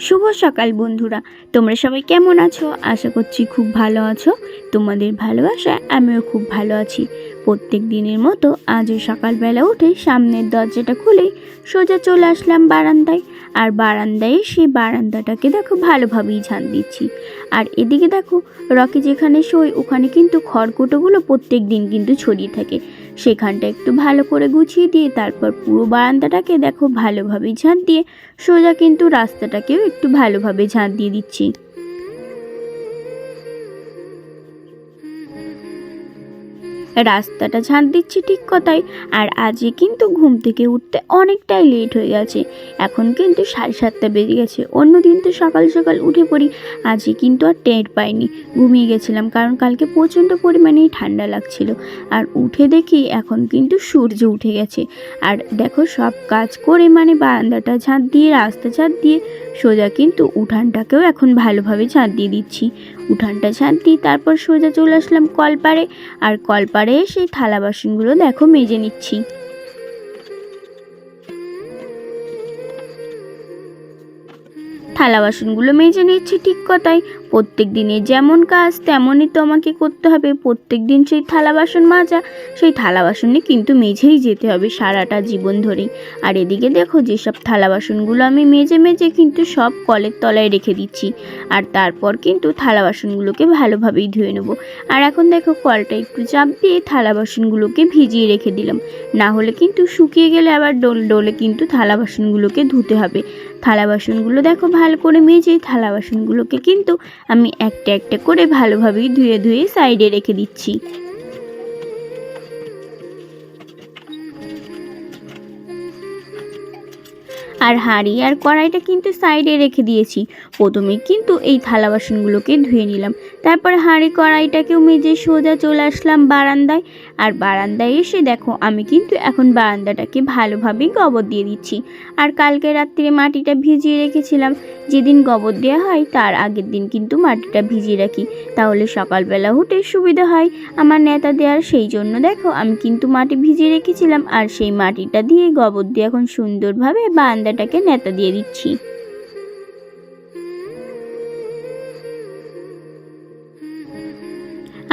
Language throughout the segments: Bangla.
শুভ সকাল বন্ধুরা, তোমরা সবাই কেমন আছো? আশা করছি খুব ভালো আছো। তোমাদের ভালোবাসায় আমিও খুব ভালো আছি। প্রত্যেক দিনের মতো আজও সকালবেলা উঠে সামনের দরজাটা খুলেই সোজা চলে আসলাম বারান্দায়। আর বারান্দায় এসে বারান্দাটাকে দেখো ভালোভাবেই ঝাঁট দিচ্ছি। আর এদিকে দেখো রকি যেখানে শোয় ওখানে কিন্তু খড়কুটোগুলো প্রত্যেক দিন কিন্তু ছড়িয়ে থাকে। সেখানটা একটু ভালো করে গুছিয়ে দিয়ে তারপর পুরো বারান্দাটাকে দেখো ভালোভাবে ঝাঁট দিয়ে সোজা কিন্তু রাস্তাটাকেও একটু ভালোভাবে ঝাঁট দিয়ে দিচ্ছি। রাস্তাটা ঝাঁট দিচ্ছি ঠিক কথাই। আর আজকে কিন্তু ঘুম থেকে উঠতে অনেকটাই লেট হয়ে গেছে। এখন কিন্তু 7:30 বেজে গেছে। অন্যদিন তো সকাল সকাল উঠে পড়ি, আজকে কিন্তু আর টের পাইনি, ঘুমিয়ে গেছিলাম, কারণ কালকে প্রচণ্ড পরিমাণেই ঠান্ডা লাগছিল। আর উঠে দেখি এখন কিন্তু সূর্য উঠে গেছে। আর দেখো সব কাজ করে মানে বারান্দাটা ঝাঁট দিয়ে রাস্তা ঝাঁট দিয়ে সোজা কিন্তু উঠানটাকেও এখন ভালোভাবে ঝাঁট দিয়ে দিচ্ছি। উঠানটা ঝাঁট দিয়ে তারপর সোজা চলে আসলাম কলপাড়ে। আর কলপাড়ে এসে থালা বাসনগুলো দেখো মেজে নিচ্ছি। থালা বাসনগুলো মেজে নিচ্ছি ঠিক কথাই। প্রত্যেক দিনে যেমন কাজ তেমনই তো আমাকে করতে হবে। প্রত্যেক দিন সেই থালা বাসন মাজা, সেই থালা বাসনে কিন্তু মেজেই যেতে হবে সারাটা জীবন ধরেই। আর এদিকে দেখো যেসব থালা বাসনগুলো আমি মেজে মেজে কিন্তু সব কলের তলায় রেখে দিচ্ছি। আর তারপর কিন্তু থালা বাসনগুলোকে ভালোভাবেই ধুয়ে নেবো। আর এখন দেখো কলটা একটু চাপ দিয়ে থালা বাসনগুলোকে ভিজিয়ে রেখে দিলাম, না হলে কিন্তু শুকিয়ে গেলে আবার ডোলে কিন্তু থালা বাসনগুলোকে ধুতে হবে। থালা বাসনগুলো দেখো ভালো করে মেজে থালা বাসনগুলোকে কিন্তু আমি একটা একটা করে ভালোভাবেই ধুয়ে ধুয়ে সাইডে রেখে দিচ্ছি। আর হাঁড়ি আর কড়াইটা কিন্তু সাইডে রেখে দিয়েছি। প্রথমে কিন্তু এই থালা বাসনগুলোকে ধুয়ে নিলাম, তারপর হাঁড়ি কড়াইটাকেও মেজে সোজা চলে আসলাম বারান্দায়। আর বারান্দায় এসে দেখো আমি কিন্তু এখন বারান্দাটাকে ভালোভাবেই গোবর দিয়ে দিচ্ছি। আর কালকে রাত্রিরে মাটিটা ভিজিয়ে রেখেছিলাম। যেদিন গোবর দেওয়া হয় তার আগের দিন কিন্তু মাটিটা ভিজিয়ে রাখি, তাহলে সকালবেলা উঠে সুবিধা হয় আমার নেতা দেওয়ার। সেই জন্য দেখো আমি কিন্তু মাটি ভিজিয়ে রেখেছিলাম, আর সেই মাটিটা দিয়ে গোবর দিয়ে এখন সুন্দরভাবে বারান্দাটাকে নেতা দিয়ে দিচ্ছি।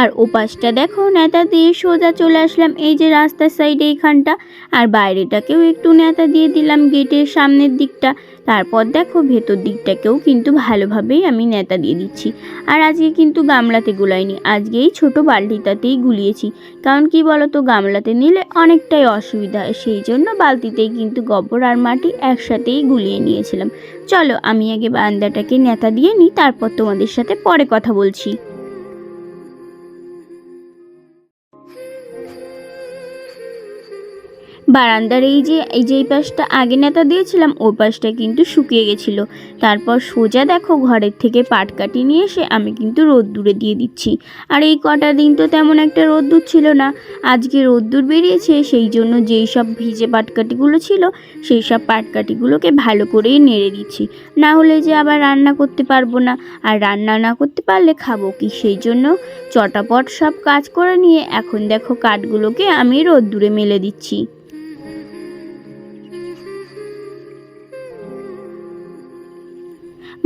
আর ওপাশটা দেখো নেতা দিয়ে সোজা চলে আসলাম এই যে রাস্তার সাইডে এইখানটা। আর বাইরেটাকেও একটু নেতা দিয়ে দিলাম গেটের সামনের দিকটা। তারপর দেখো ভেতর দিকটাকেও কিন্তু ভালোভাবেই আমি নেতা দিয়ে দিচ্ছি। আর আজকে কিন্তু গামলাতে গুলাইনি, আজকে এই ছোটো বালতিটাতেই গুলিয়েছি। কারণ কি বলতো, গামলাতে নিলে অনেকটাই অসুবিধা হয়, সেই জন্য বালতিতেই কিন্তু গোবর আর মাটি একসাথেই গুলিয়ে নিয়েছিলাম। চলো আমি আগে বারান্দাটাকে নেতা দিয়ে নিই, তারপর তোমাদের সাথে পরে কথা বলছি। বারান্দার এই পাশটা আগে নেতা দিয়েছিলাম, ওই পাশটা কিন্তু শুকিয়ে গেছিলো। তারপর সোজা দেখো ঘরের থেকে পাটকাঠি নিয়ে এসে আমি কিন্তু রোদ্দুরে দিয়ে দিচ্ছি। আর এই কটা দিন তো তেমন একটা রোদ্দুর ছিল না, আজকে রোদ্দুর বেরিয়েছে, সেই জন্য যেই সব ভিজে পাটকাঠিগুলো ছিল সেই সব পাটকাঠিগুলোকে ভালো করেই নেড়ে দিচ্ছি, না হলে যে আবার রান্না করতে পারবো না। আর রান্না না করতে পারলে খাবো কি, সেই জন্য চটাপট সব কাজ করে নিয়ে এখন দেখো কাঠগুলোকে আমি রোদ্দুরে মেলে দিচ্ছি।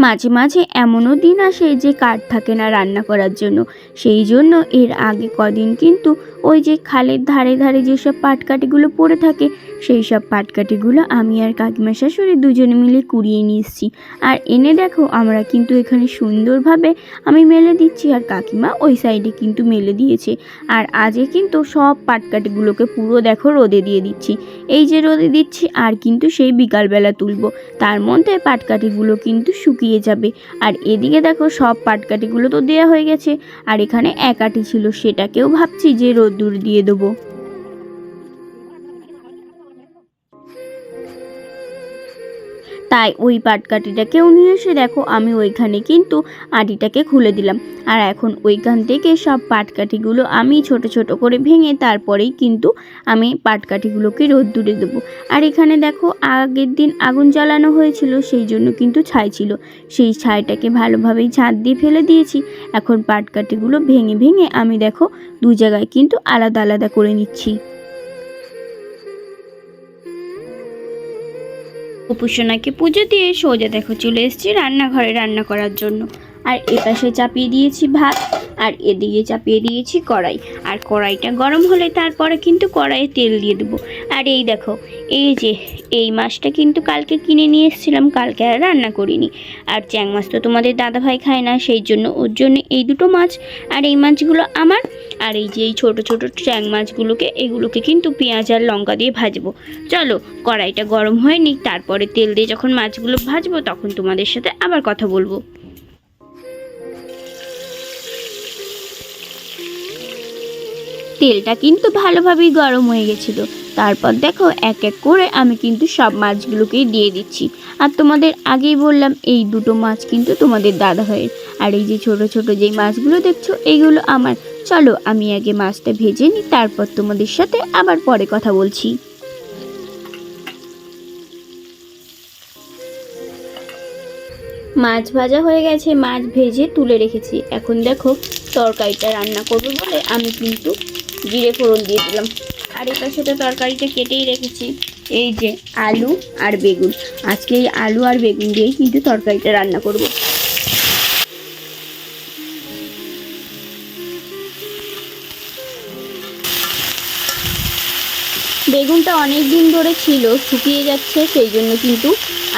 মাঝে মাঝে এমনও দিন আসে যে কাঠ থাকে না রান্না করার জন্য, সেই জন্য এর আগে কদিন কিন্তু ওই যে খালের ধারে ধারে যেসব পাটকাঠিগুলো পড়ে থাকে সেই সব পাটকাঠিগুলো আমি আর কাকিমা শাশুড়ি দুজনে মিলে কুড়িয়ে নিয়ে এসেছি। আর এনে দেখো আমরা কিন্তু এখানে সুন্দরভাবে আমি মেলে দিচ্ছি, আর কাকিমা ওই সাইডে কিন্তু মেলে দিয়েছে। আর আজকে কিন্তু সব পাটকাঠিগুলোকে পুরো দেখো রোদে দিয়ে দিচ্ছি। এই যে রোদে দিচ্ছি, আর কিন্তু সেই বিকালবেলা তুলবো, তার মধ্যে পাটকাঠিগুলো কিন্তু শুকিয়ে যাবে। আর এদিকে দেখো সব পাটকাঠিগুলো তো দেওয়া হয়ে গেছে, আর এখানে এক আটি ছিল সেটাকেও ভাবছি যে রোদ্দুর দিয়ে দেবো। তাই ওই পাটকাঠিটাকেও নিয়ে এসে দেখো আমি ওইখানে কিন্তু আটিটাকে খুলে দিলাম। আর এখন ওইখান থেকে সব পাটকাঠিগুলো আমি ছোট ছোট করে ভেঙে তারপরেই কিন্তু আমি পাটকাঠিগুলোকে রোদ্দুরে দেবো। আর এখানে দেখো আগের দিন আগুন জ্বালানো হয়েছিল, সেই জন্য কিন্তু ছাই ছিল, সেই ছাইটাকে ভালোভাবেই ঝাঁট দিয়ে ফেলে দিয়েছি। এখন পাটকাঠিগুলো ভেঙে ভেঙে আমি দেখো দু জায়গায় কিন্তু আলাদা আলাদা করে নিচ্ছি। গোপুসোনাকে পুজো দিয়ে সোজা দেখো চলে এসেছি রান্নাঘরে রান্না করার জন্য। আর এপাশে চাপিয়ে দিয়েছি ভাত, আর এদিকে চাপিয়ে দিয়েছি কড়াই। আর কড়াইটা গরম হলে তারপরে কিন্তু কড়াইয়ে তেল দিয়ে দেবো। আর এই দেখো, এই যে এই মাছটা কিন্তু কালকে কিনে নিয়ে এসেছিলাম, কালকে আর রান্না করিনি। আর চ্যাং মাছ তো তোমাদের দাদাভাই খায় না, সেই জন্য ওর জন্য এই দুটো মাছ। আর এই মাছগুলো আমার। আর এই যে এই ছোটো ছোটো চ্যাং মাছগুলোকে, এগুলোকে কিন্তু পেঁয়াজ আর লঙ্কা দিয়ে ভাজবো। চলো কড়াইটা গরম হয়ে নিক, তারপরে তেল দিয়ে যখন মাছগুলো ভাজবো তখন তোমাদের সাথে আবার কথা বলবো। তেলটা কিন্তু ভালোভাবেই গরম হয়ে গেছিল। তারপর দেখো এক এক করে আমি কিন্তু সব মাছগুলোকেই দিয়ে দিচ্ছি। আর তোমাদের আগেই বললাম এই দুটো মাছ কিন্তু তোমাদের দাদাভাইয়ের। আর এই যে ছোট ছোট যেই মাছগুলো দেখছো এইগুলো আমার। চলো আমি আগে মাছটা ভেজে নিই, তারপর তোমাদের সাথে আবার পরে কথা বলছি। মাছ ভাজা হয়ে গেছে, মাছ ভেজে তুলে রেখেছি। এখন দেখো তরকারিটা রান্না করবো বলে আমি কিন্তু জিরে ফোড়ন দিয়ে দিলাম। আর এটার সাথে তরকারিটা কেটেই রেখেছি এই যে আলু আর বেগুন। আজকে এই আলু আর বেগুন দিয়েই কিন্তু তরকারিটা রান্না করব। বেগুনটা অনেক দিন ধরে ছিল, শুকিয়ে যাচ্ছে, সেই জন্য কিন্তু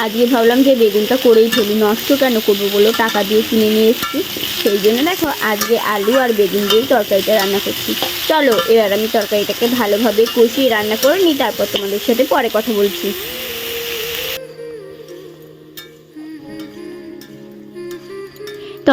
আজকে ভাবলাম যে বেগুনটা করেই ফেলি, নষ্ট কেন করবো বলো, টাকা দিয়ে কিনে নিয়ে এসেছি। সেই জন্য দেখো আজকে আলু আর বেগুন দিয়েই তরকারিটা রান্না করছি। চলো এবার আমি তরকারিটাকে ভালোভাবে কষিয়ে রান্না করে নিই, তারপর তোমাদের সাথে পরে কথা বলছি।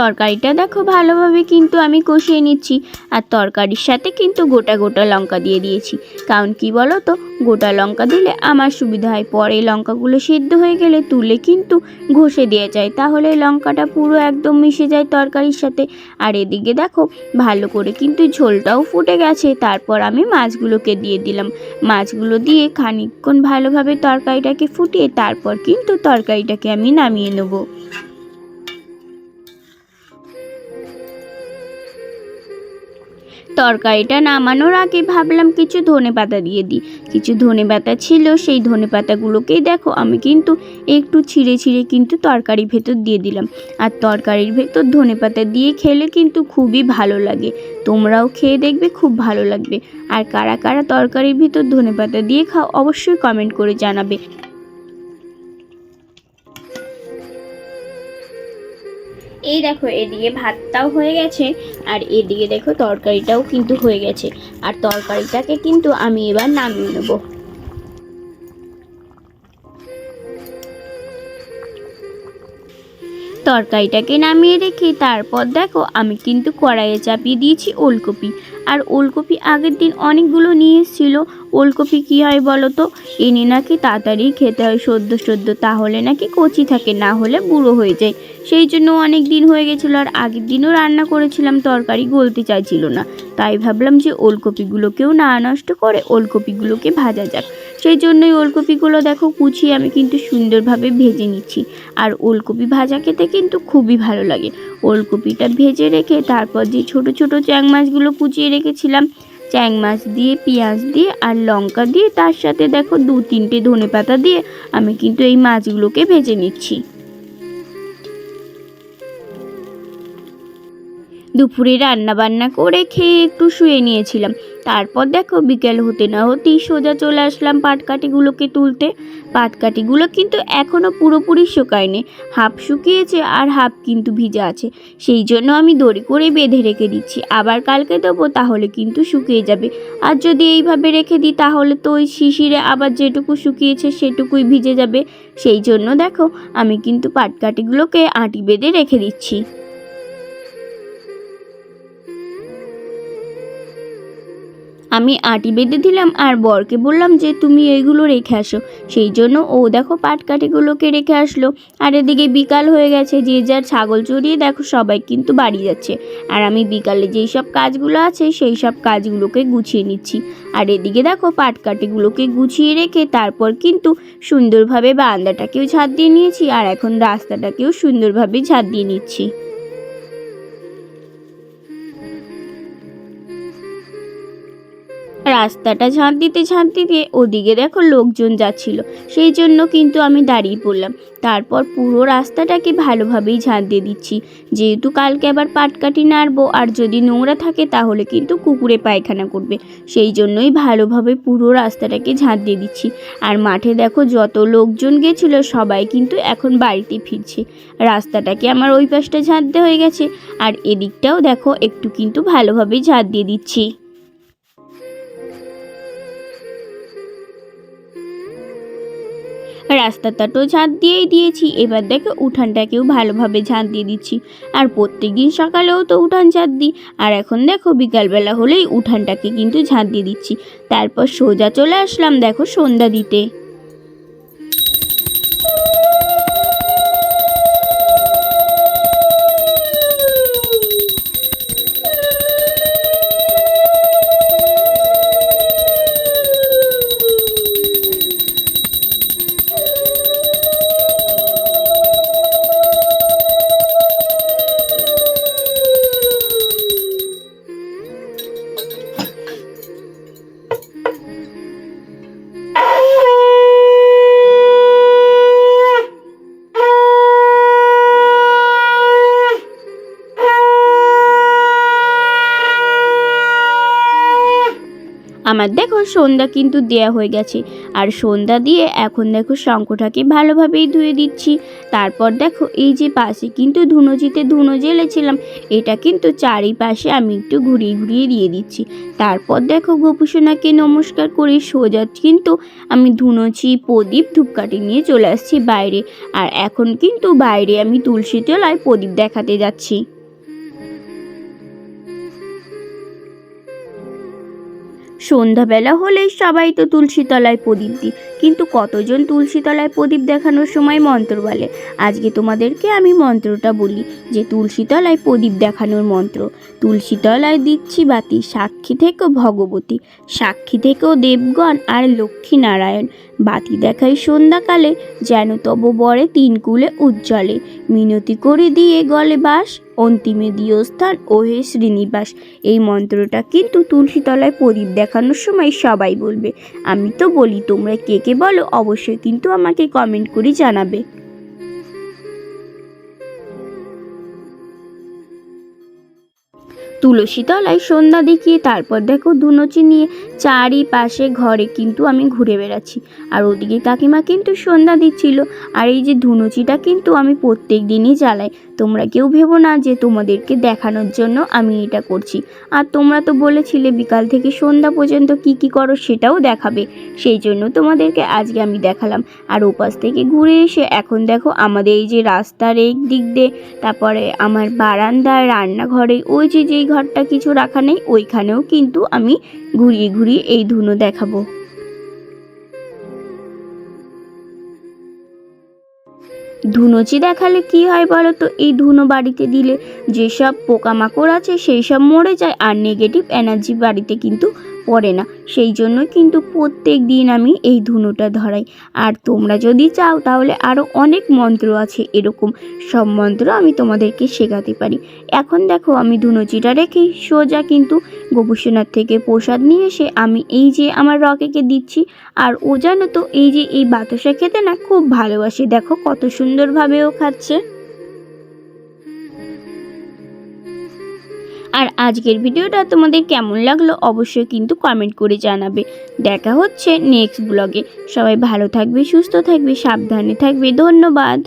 তরকারিটা দেখো ভালোভাবে কিন্তু আমি কষিয়ে নিচ্ছি। আর তরকারির সাথে কিন্তু গোটা গোটা লঙ্কা দিয়ে দিয়েছি, কারণ কি বলো তো, গোটা লঙ্কা দিলে আমার সুবিধা হয়, পরে লঙ্কাগুলো সিদ্ধ হয়ে গেলে তুলে কিন্তু ঘষে দিয়ে যায়, তাহলে লঙ্কাটা পুরো একদম মিশে যায় তরকারির সাথে। আর এদিকে দেখো ভালো করে কিন্তু ঝোলটাও ফুটে গেছে। তারপর আমি মাছগুলোকে দিয়ে দিলাম। মাছগুলো দিয়ে খানিকক্ষণ ভালোভাবে তরকারিটাকে ফুটিয়ে তারপর কিন্তু তরকারিটাকে আমি নামিয়ে নেবো। তরকারিটা নামানোর আগে ভাবলাম কিছু ধনেপাতা দিয়ে দিই। কিছু ধনেপাতা ছিল, সেই ধনেপাতাগুলোকেই দেখো আমি কিন্তু একটু ছিঁড়ে ছিঁড়ে কিন্তু তরকারির ভেতর দিয়ে দিলাম। আর তরকারির ভেতর ধনেপাতা দিয়ে খেলে কিন্তু খুবই ভালো লাগে, তোমরাও খেয়ে দেখবে খুব ভালো লাগবে। আর কারা কারা তরকারির ভিতর ধনেপাতা দিয়ে খাও অবশ্যই কমেন্ট করে জানাবে। এই দেখো এদিকে ভাতটাও হয়ে গেছে, আর এদিকে দেখো তরকারিটাও কিন্তু হয়ে গেছে। আর তরকারিটাকে কিন্তু আমি এবার নামিয়ে নেবো। তরকারিটাকে নামিয়ে রেখে তারপর দেখো আমি কিন্তু কড়াইয়ে চাপিয়ে দিয়েছি ওলকপি। আর ওলকপি আগের দিন অনেকগুলো নিয়ে এসেছিলো। ওলকপি কী হয় বলো তো, এনে নাকি তাড়াতাড়ি খেতে হয় সদ্য সদ্য, তাহলে নাকি কচি থাকে, না হলে বুড়ো হয়ে যায়। সেই জন্য অনেক দিন হয়ে গেছিলো, আর আগের দিনও রান্না করেছিলাম, তরকারি গলতে চাইছিল না। তাই ভাবলাম যে ওলকপিগুলোকেও না নষ্ট করে ওলকপিগুলোকে ভাজা যাক। সেই জন্যই ওলকপিগুলো দেখো কুচিয়ে আমি কিন্তু সুন্দরভাবে ভেজে নিচ্ছি। আর ওলকপি ভাজা খেতে কিন্তু খুবই ভালো লাগে। ওলকপিটা ভেজে রেখে তারপর যে ছোট ছোট চ্যাং মাছগুলো কুচিয়ে রেখেছিলাম, চ্যাং মাছ দিয়ে পেঁয়াজ দিয়ে আর লঙ্কা দিয়ে তার সাথে দেখো 2-3টে ধনেপাতা দিয়ে আমি কিন্তু এই মাছগুলোকে ভেজে নিচ্ছি। দুপুরে রান্না বান্না করে খেয়ে একটু শুয়ে নিয়েছিলাম। তারপর দেখো বিকেল হতে না হতেই সোজা চলে আসলাম পাটকাঠিগুলোকে তুলতে। পাটকাঠিগুলো কিন্তু এখনও পুরোপুরি শুকায়নি, হাফ শুকিয়েছে আর হাফ কিন্তু ভিজা আছে। সেই জন্য আমি দড়ি করে বেঁধে রেখে দিচ্ছি, আবার কালকে দেবো তাহলে কিন্তু শুকিয়ে যাবে। আর যদি এইভাবে রেখে দিই তাহলে তো ওই শিশিরে আবার যেটুকু শুকিয়েছে সেটুকুই ভিজে যাবে। সেই জন্য দেখো আমি কিন্তু পাটকাঠিগুলোকে আঁটি বেঁধে রেখে দিচ্ছি। আমি আঁটি বেঁধে দিলাম আর বরকে বললাম যে তুমি এইগুলো রেখে আসো। সেই জন্য ও দেখো পাটকাঠিগুলোকে রেখে আসলো। আর এদিকে বিকাল হয়ে গেছে, যে যার ছাগল চড়িয়ে দেখো সবাই কিন্তু বাড়ি যাচ্ছে। আর আমি বিকালে যেই সব কাজগুলো আছে সেই সব কাজগুলোকে গুছিয়ে নিচ্ছি। আর এদিকে দেখো পাটকাঠিগুলোকে গুছিয়ে রেখে তারপর কিন্তু সুন্দরভাবে বারান্দাটাকেও ঝাড় দিয়ে নিয়েছি, আর এখন রাস্তাটাকেও সুন্দরভাবে ঝাড় দিয়ে নিচ্ছি। রাস্তাটা ঝাঁট দিতে ওদিকে দেখো লোকজন যাচ্ছিল, সেই জন্য কিন্তু আমি দাঁড়িয়ে পড়লাম। তারপর পুরো রাস্তাটাকে ভালোভাবেই ঝাঁট দিয়ে দিচ্ছি, যেহেতু কালকে আবার পাটকাঠি নাড়বো, আর যদি নোংরা থাকে তাহলে কিন্তু কুকুরে পায়খানা করবে, সেই জন্যই ভালোভাবে পুরো রাস্তাটাকে ঝাঁট দিয়ে দিচ্ছি। আর মাঠে দেখো যত লোকজন গেছিলো সবাই কিন্তু এখন বাড়িতে ফিরছে। রাস্তাটাকে আমার ওই পাশটা ঝাঁট দেওয়া হয়ে গেছে, আর এদিকটাও দেখো একটু কিন্তু ভালোভাবেই ঝাঁট দিয়ে দিচ্ছি। রাস্তাটাও ঝাঁট দিয়েই দিয়েছি, এবার দেখো উঠানটাকেও ভালোভাবে ঝাঁট দিয়ে দিচ্ছি। আর প্রত্যেক দিন সকালেও তো উঠান ঝাঁট দিই, আর এখন দেখো বিকালবেলা হলেই উঠানটাকে কিন্তু ঝাঁট দিয়ে দিচ্ছি। তারপর সোজা চলে আসলাম দেখো সন্ধ্যা দিতে। আমার দেখো সন্ধ্যা কিন্তু দেয়া হয়ে গেছে, আর সন্ধ্যা দিয়ে এখন দেখো শঙ্খটাকে ভালোভাবেই ধুয়ে দিচ্ছি। তারপর দেখো এই যে পাশে কিন্তু ধুনোচিতে ধুনো জ্বেলেছিলাম, এটা কিন্তু চারিপাশে আমি একটু ঘুরিয়ে ঘুরিয়ে দিয়ে দিচ্ছি। তারপর দেখো গোপুসোনাকে নমস্কার করে সোজা কিন্তু আমি ধুনোচি, প্রদীপ, ধূপকাঠি নিয়ে চলে আসছি বাইরে। আর এখন কিন্তু বাইরে আমি তুলসী তলায় প্রদীপ দেখাতে যাচ্ছি। সন্ধ্যাবেলা হলেই সবাই তো তুলসী তলায় প্রদীপ দিই, কিন্তু কতজন তুলসী তলায় প্রদীপ দেখানোর সময় মন্ত্র বলে। আজকে তোমাদেরকে আমি মন্ত্রটা বলি, যে তুলসী তলায় প্রদীপ দেখানোর মন্ত্র। তুলসী তলায় দিচ্ছি বাতি, সাক্ষী থেকো ভগবতী, সাক্ষী থেকেও দেবগণ আর লক্ষ্মী নারায়ণ। বাতি দেখাই সন্ধ্যাকালে, যেন তব বরে তিন কুলে উজ্জ্বলে, মিনতি করে দিয়ে গলে বাস, অন্তিমে দিও স্থান ওহে শ্রীনিবাস। এই মন্ত্রটা কিন্তু তুলসী তলায় প্রদীপ দেখানোর সময় সবাই বলবে। আমি তো বলি, তোমরা কে কে বলো অবশ্যই কিন্তু আমাকে কমেন্ট করে জানাবে। তুলসী তলায় সন্ধ্যা দেখিয়ে তারপর দেখো ধুনোচি নিয়ে চারিপাশে ঘরে কিন্তু আমি ঘুরে বেড়াচ্ছি, আর ওদিকে কাকিমা কিন্তু সন্ধ্যা দিচ্ছিল। আর এই যে ধুনোচিটা কিন্তু আমি প্রত্যেক দিনই জ্বালাই, তোমরা কেউ ভেবো না যে তোমাদেরকে দেখানোর জন্য আমি এটা করছি। আর তোমরা তো বলেছিলে বিকাল থেকে সন্ধ্যা পর্যন্ত কি কি করো সেটাও দেখাবে, সেই জন্য তোমাদেরকে আজকে আমি দেখালাম। আর ওপাশ থেকে ঘুরে এসে এখন দেখো আমাদের এই যে রাস্তার এই দিক দিয়ে, তারপরে আমার বারান্দায়, রান্নাঘরে ওই যে যেই ঘরটা কিছু রাখা নেই ওইখানেও কিন্তু আমি ঘুরিয়ে ঘুরিয়ে এই ধুনো দেখাবো। ধুনোচি দেখালে কি হয় বলো তো, এই ধুনো বাড়িতে দিলে যেসব পোকামাকড় আছে সেই সব মরে যায়, আর নেগেটিভ এনার্জি বাড়িতে কিন্তু পড়ে না। সেই জন্য কিন্তু প্রত্যেক দিন আমি এই ধুনোটা ধরাই। আর তোমরা যদি চাও তাহলে আরও অনেক মন্ত্র আছে, এরকম সব মন্ত্র আমি তোমাদেরকে শেখাতে পারি। এখন দেখো আমি ধুনোচিটা রেখেই সোজা কিন্তু গোপুসোনার থেকে প্রসাদ নিয়ে এসে আমি এই যে আমার রকেকে দিচ্ছি। আর ও জানো তো এই যে এই বাতাসা খেতে না খুব ভালোবাসে, দেখো কত সুন্দরভাবে ও খাচ্ছে। আর আজকের ভিডিওটা তোমাদের কেমন লাগলো অবশ্যই কিন্তু কমেন্ট করে জানাবে। দেখা হচ্ছে নেক্সট ব্লগে। সবাই ভালো থাকবে, সুস্থ থাকবে, সাবধানে থাকবে। ধন্যবাদ।